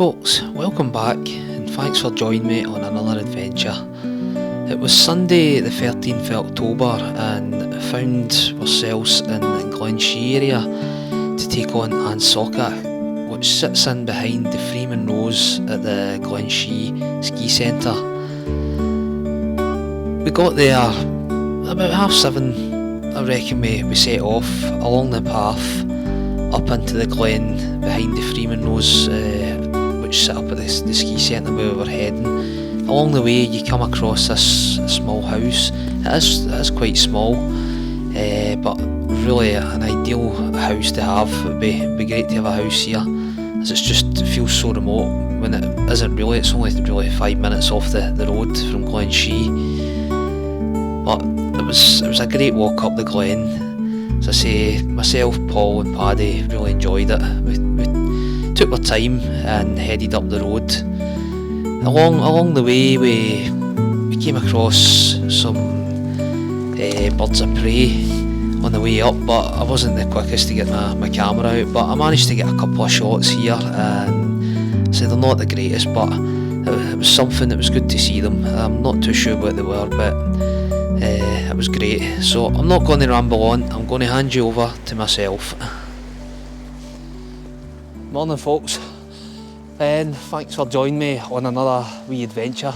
folks, welcome back and thanks for joining me on another adventure. It was Sunday the 13th of October and found ourselves in the Glen Shee area to take on An Socach, which sits in behind the three munros at the Glen Shee ski centre. We got there about 7:30, I reckon we set off along the path up into the glen behind the three munros which sit up at the ski centre where we were heading. Along the way you come across this small house. It is quite small, but really an ideal house to have. It would be great to have a house here, as it feels so remote when it isn't really. It's only really 5 minutes off the road from Glen Shee. But it was a great walk up the glen. As I say, myself, Paul and Paddy really enjoyed it. We took our time and headed up the road. Along the way we came across some birds of prey on the way up, but I wasn't the quickest to get my camera out, but I managed to get a couple of shots here, and so they're not the greatest, but it was something. It was good to see them. I'm not too sure what they were, but it was great. So I'm not going to ramble on, I'm going to hand you over to myself. Morning folks, and thanks for joining me on another wee adventure.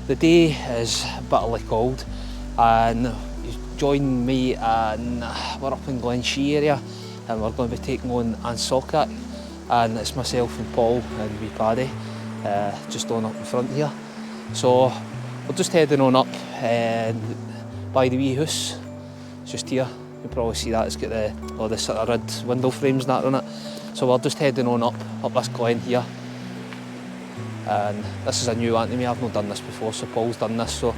The day is bitterly cold and you join me, and we're up in Glen Shee area and we're going to be taking on An Socach, and it's myself and Paul and wee Paddy just on up in front here. So we're just heading on up by the wee house. It's just here, you can probably see that it's got the sort of red window frames and that on it. So we're just heading on up this glen here, and this is a new one to me. I've not done this before, so Paul's done this, so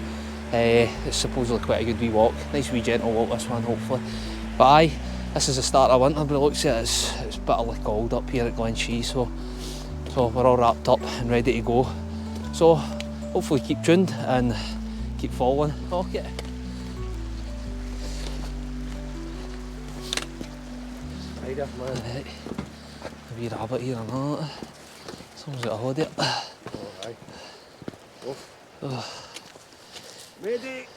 it's supposedly quite a good wee walk. Nice wee gentle walk this one, hopefully. But aye, this is the start of winter, but it looks like it's bitterly cold up here at Glen Shee, so we're all wrapped up and ready to go. So hopefully keep tuned and keep following. Okay. Right up, man. A wee rabbit here and that. Someone's got a hold it. Alright. Off. Ready?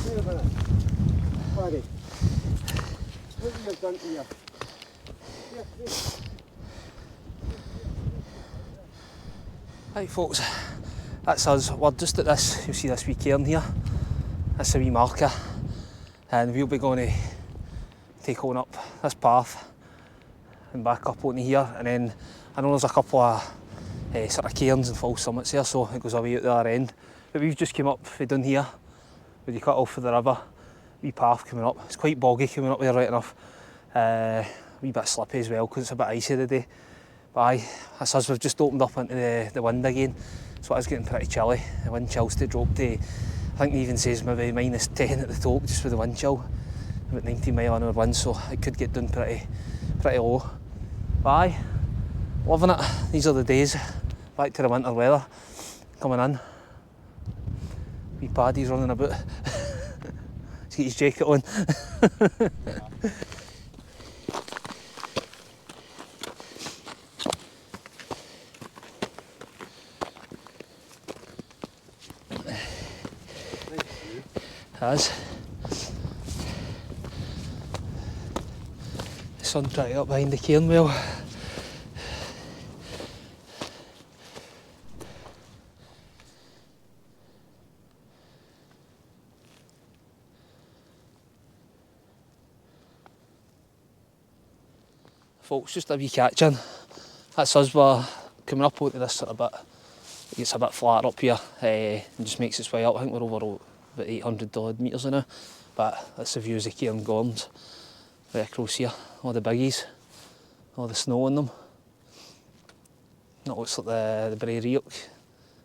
Wait a minute, Paddy. What have you done here? Right folks, that's us. We're just at this, you'll see this wee cairn here. That's a wee marker, and we'll be going to take on up this path and back up onto here, and then I know there's a couple of sort of cairns and false summits here, so it goes away at the other end. But we've just come up from down here, where you cut off for the river, wee path coming up. It's quite boggy coming up there, right enough. A wee bit slippy as well because it's a bit icy today. But aye, that's us. We've just opened up into the wind again, so it is getting pretty chilly. The wind chill's to drop to, I think it even says maybe -10 at the top, just with the wind chill. About 90 mile an hour wind, so it could get down pretty low. But aye, loving it. These are the days. Back to the winter weather coming in. Wee Paddy's running about. He's got his jacket on. Has. The sun's right up behind the cairn well. Folks, just a wee catch in. That's us. We're coming up onto this sort of bit. It gets a bit flat up here and just makes its way up. I think we're over about 800 odd metres now, but that's the view of the cairngorms right across here. All the biggies, all the snow on them. That looks like the Bray Reoch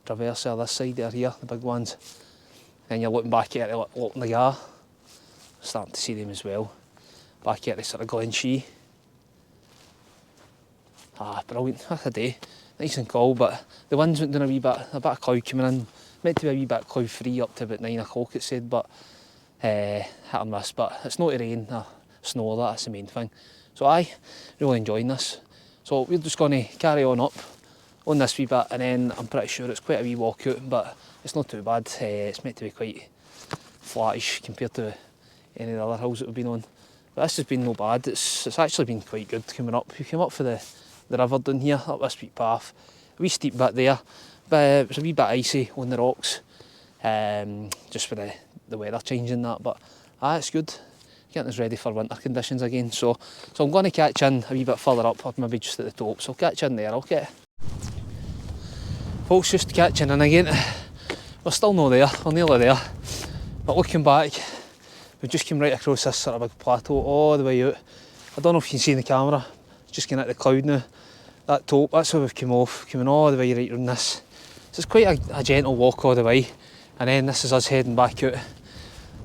traverse on this side there here, the big ones. Then you're looking back at it, looking the gar, starting to see them as well. Back at the sort of glen shee. Brilliant, what a day. Nice and cold, but the wind's went down a bit of cloud coming in. Meant to be a wee bit cloud free up to about 9 o'clock it said, but hit and miss. But it's not to rain or snow, that's the main thing. So really enjoying this. So we're just going to carry on up on this wee bit, and then I'm pretty sure it's quite a wee walk out, but it's not too bad. It's meant to be quite flattish compared to any of the other hills that we've been on. But this has been no bad. It's actually been quite good coming up. We came up for the river down here, up this wee path. A wee steep bit there, but it was a wee bit icy on the rocks, just for the weather changing that. But it's good, getting us ready for winter conditions again. So I'm going to catch in a wee bit further up, or maybe just at the top. So I'll catch in there, okay? Folks, just catching in again. We're still not there, we're nearly there. But looking back, we just came right across this sort of big plateau all the way out. I don't know if you can see in the camera, just getting at the cloud now. That top, that's where we've come off, coming all the way right around this. So it's quite a gentle walk all the way, and then this is us heading back out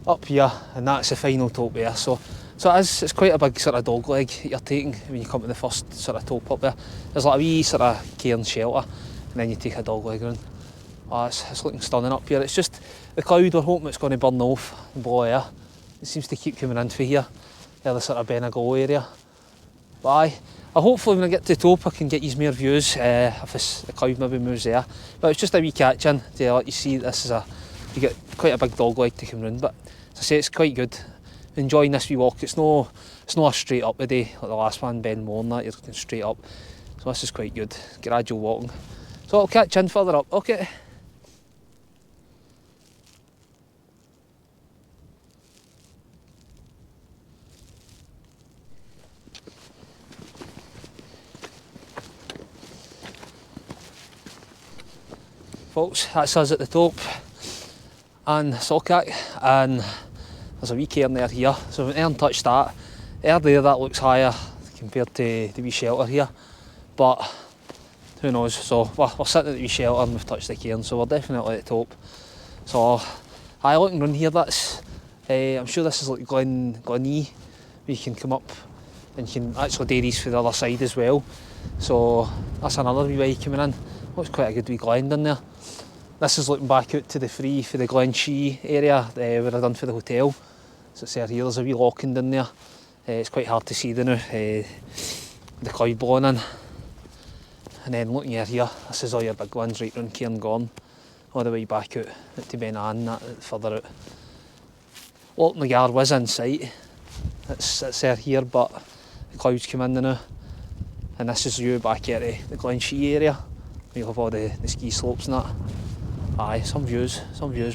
up here, and that's the final top there. So it's quite a big sort of dog leg that you're taking when you come to the first sort of top up there. There's like a wee sort of cairn shelter, and then you take a dog leg around. It's looking stunning up here. It's just the cloud, we're hoping it's going to burn off and blow air. It seems to keep coming in for here, the sort of Benagol area. But hopefully when I get to the top I can get you more views if the cloud maybe moves there. But it's just a wee catch in to let you see this is you get quite a big dog leg to come round. But as I say, it's quite good. Enjoying this wee walk. It's no a straight up the day like the last one, Ben Moore and that, you're going straight up. So this is quite good, gradual walking. So I'll catch in further up, okay? Folks, that's us at the top, An Socach, and there's a wee cairn there here, so we haven't touched that. There that looks higher compared to the wee shelter here, but who knows. So we're sitting at the wee shelter and we've touched the cairn, so we're definitely at the top. So looking round here, that's I'm sure this is like glen where you can come up and you can actually do these for the other side as well. So that's another wee way coming in. Looks quite a good wee glen down there. This is looking back out to the free for the glen shee area where I done for the hotel. So it's there here, there's a wee lock-in down there. It's quite hard to see down now, the cloud blowing in. And then looking here, this is all your big ones right round Cairngorm, all the way back out to Ben An, that further out. Loch na Gar was in sight, it's there here, but the clouds come in now. And this is you back at the glen shee area. You'll have all the ski slopes and that. Some views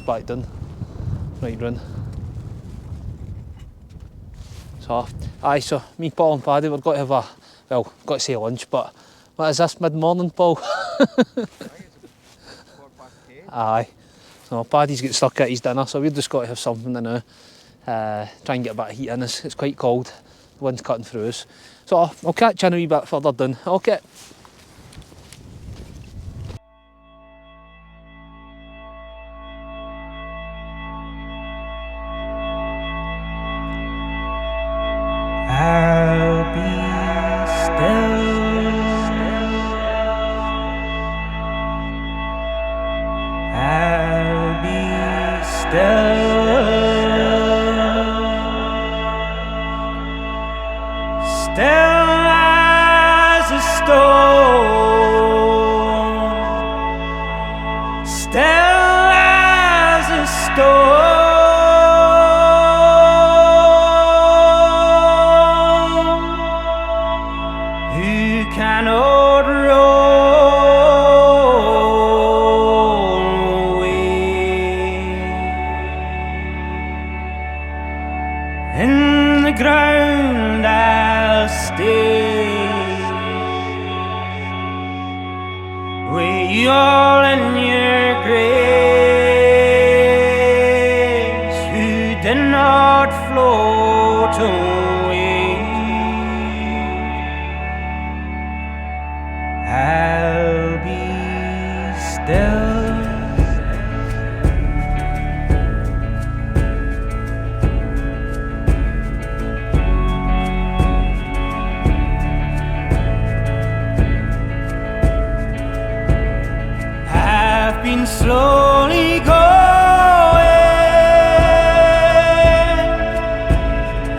back down, right round. So me, Paul and Paddy, we've got to have got to say lunch, but what is this, mid-morning, Paul? So Paddy's got stuck at his dinner, so we've just got to have something now. Try and get a bit of heat in, it's quite cold, the wind's cutting through us. So I'll catch you in a wee bit further down, okay? I'll be still. I'll be still. Still as a stone. Still as a stone. Cannot roll away. In the ground I'll stay, with you all in your grace, who did not float away. I'll be still. I've been slowly going.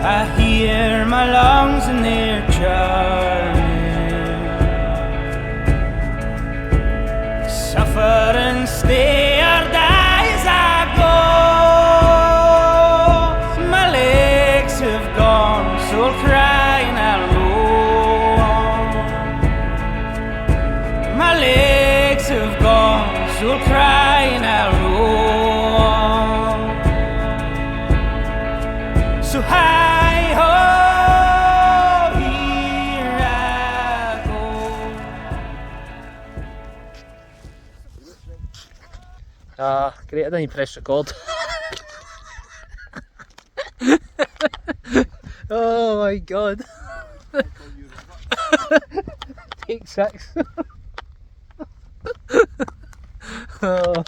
I hear my lungs and they're charming. Suffer and stay or die as I go. My legs have gone, so I'll cry and I'll roll on. My legs have gone, so I'll cry and I'll roll on. So hi ho, here I go. Great, I didn't press record. Oh my god. Take 6. Oh.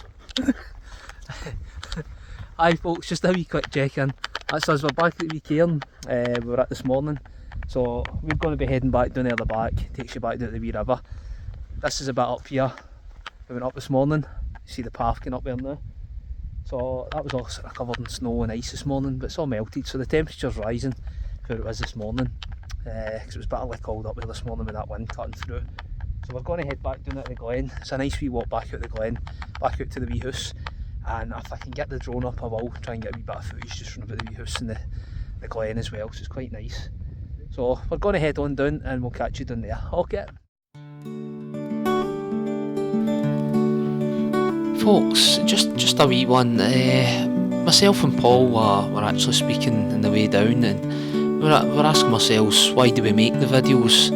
Hi folks, just a wee quick check-in. That's us, we're back at the wee cairn we were at this morning. So we're going to be heading back down there at the back, takes you back down to the wee river. This is a bit up here. We went up this morning, you see the path going up there now. So that was all sort of covered in snow and ice this morning, but it's all melted, so the temperature's rising where it was this morning. Because it was bitterly cold up there this morning with that wind cutting through. So we're going to head back down at the glen. It's a nice wee walk back out the glen, back out to the wee house. And if I can get the drone up, I will try and get a wee bit of footage just from about the wee house and the glen as well, so it's quite nice. So we're going to head on down and we'll catch you down there. Okay. Folks, just a wee one. Myself and Paul were actually speaking on the way down, and we're asking ourselves, why do we make the videos?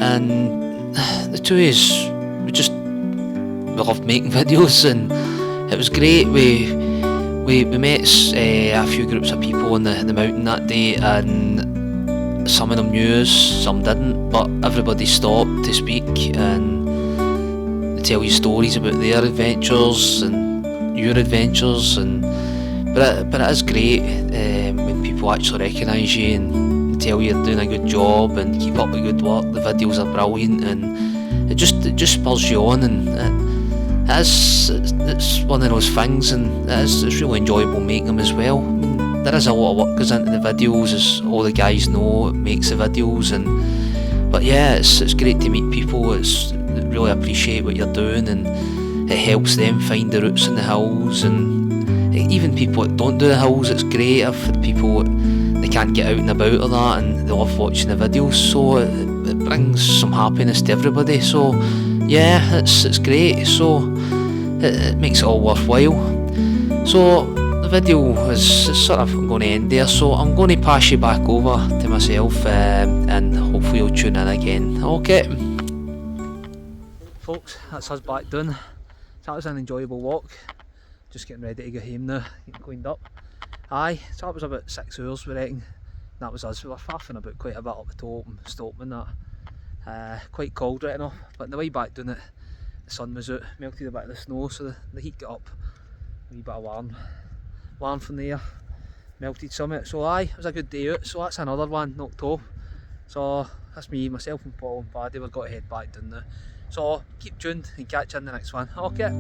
And the two is, we love making videos, and it was great. We met a few groups of people on the mountain that day, and some of them knew us, some didn't, but everybody stopped to speak and tell you stories about their adventures and your adventures, but it is great when people actually recognise you and tell you you're doing a good job and keep up the good work. The videos are brilliant, and it just spurs you on, and it's one of those things, and it's really enjoyable making them as well. I mean, there is a lot of work goes into the videos, as all the guys know, it makes the videos, but yeah, it's great to meet people. They really appreciate what you're doing, and it helps them find the routes in the hills, and even people that don't do the hills, it's great if the people they can't get out and about or that, and they love watching the videos, so it brings some happiness to everybody. So yeah, it's great, so it makes it all worthwhile. So the video is sort of going to end there, so I'm going to pass you back over to myself, and hopefully you'll tune in again. Okay folks, that's us back down. That was an enjoyable walk, just getting ready to go home now, getting cleaned up. Aye, so that was about 6 hours we reckon. That was us. We were faffing about quite a bit up the top and stopping that. Quite cold right enough, but on the way back down it, the sun was out, melted a bit of the snow, so the heat got up. A wee bit of warm from there, melted some of it. So aye, it was a good day out, so that's another one knocked off. So that's me, myself and Paul and Paddy, we've got to head back down now. So keep tuned and catch you in the next one. Okay.